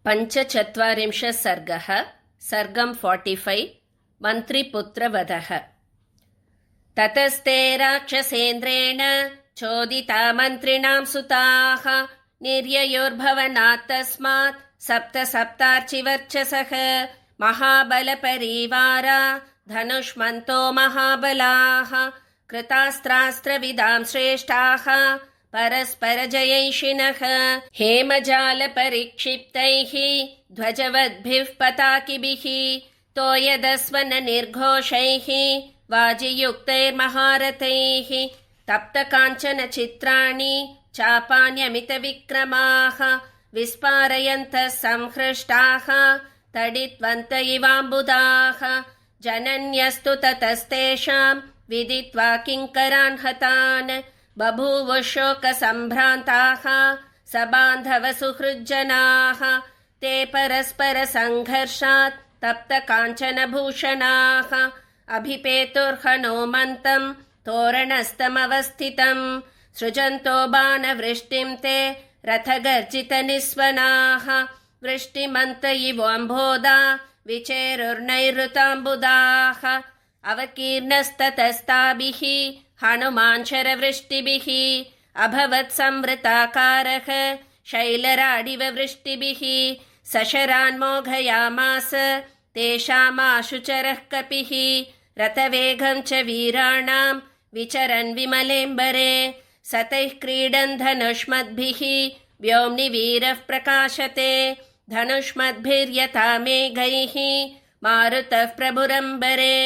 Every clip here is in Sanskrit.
पञ्चचत्वारिंशः सर्गः सर्गं 45 मन्त्रिपुत्रवधः। ततस्ते राक्षसेन्द्रेण चोदिता मन्त्रिणां सुताः निर्ययोर्भवनात् तस्मात् सप्तार्चिवर्चसः महाबलपरिवारा धनुष्मन्तो महाबलाः कृतास्त्रास्त्रविदां श्रेष्ठाः परस्परजयैषिणः हेमजालपरिक्षिप्तैः ध्वजवद्भिः पताकिभिः तोयदस्वननिर्घोषैः वाजियुक्तैर्महारथैः तप्तकाञ्चनचित्राणि चापान्यमितविक्रमाः विस्पारयन्तः संहृष्टाः तडित्वन्त इवाम्बुदाः जनन्यस्तु ततस्तेषां विदित्वा किङ्करान् हतान् बभूवुः शोकसम्भ्रान्ताः सबान्धवसुहृज्जनाः ते परस्परसङ्घर्षात् तप्तकाञ्चनभूषणाः अभिपेतुर्हनोमन्तं तोरणस्थमवस्थितं सृजन्तो बाणवृष्टिं ते रथगर्जितनिस्वनाः वृष्टिमन्त इवोऽम्भोदा विचेरुर्नैऋताम्बुदाः अवकीर्णस्ततस्ताभिः हनुमान् शरवृष्टिभिः अभवत् संवृताकारः शैलराडिव वृष्टिभिः सशरान् मोघयामास तेषामाशुचरः कपिः रथवेगं च वीराणां विचरन् विमलेम्बरे सतैः क्रीडन् धनुष्मद्भिः व्योम्नि वीरः प्रकाशते धनुष्मद्भिर्यथा मेघैः मारुतः प्रभुरम्बरे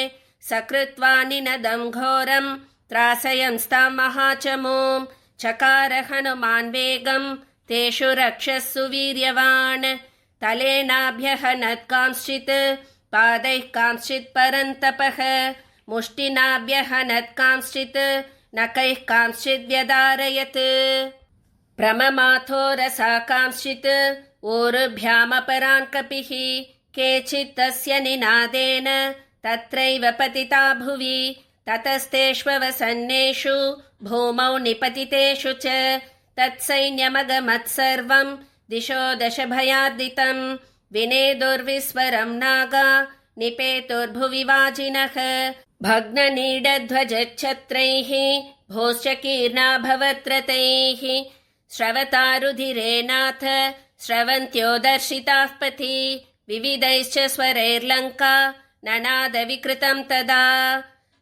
सकृत्वा निनदं घोरं त्रासयंस्तां महाचमूं चकार हनुमान् वेगं तेषु रक्षस्सु वीर्यवान् तलेनाभ्यहनत्कांश्चित् पादैः कांश्चित् परन्तपः मुष्टिनाभ्यहनत्कांश्चित् नखैः कांश्चित् व्यदारयत् प्रममाथो रसा कांश्चित् ऊरुभ्यामपरान् कपिः केचित् तस्य निनादेन तत्रैव पतिता भुवि ततस्तेष्ववसन्नेषु भूमौ निपतितेषु च तत्सैन्यमगमत्सर्वं दिशो दशभयार्दितं विनेदुर्विस्वरं नागा निपेतुर्भुवि वाजिनः भग्ननीडध्वजच्छत्रैः भूश्चकीर्णाभवत्रतैः स्रवतारुधिरेनाथ स्रवन्त्यो दर्शिताः पथि विविधैश्च स्वरैर्लङ्का ननादविकृतं तदा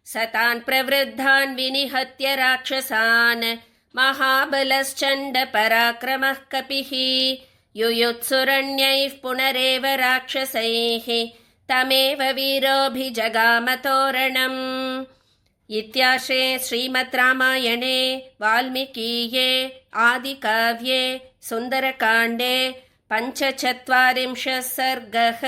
सतान् प्रवृद्धान् विनिहत्य राक्षसान् महाबलश्चण्डपराक्रमः कपिः युयुत्सुरण्यैः पुनरेव राक्षसैः तमेव वीरोऽभिजगाम तोरणम्। इत्याश्रे श्रीमद् रामायणे वाल्मीकीये आदिकाव्ये सुन्दरकाण्डे 45 सर्गः।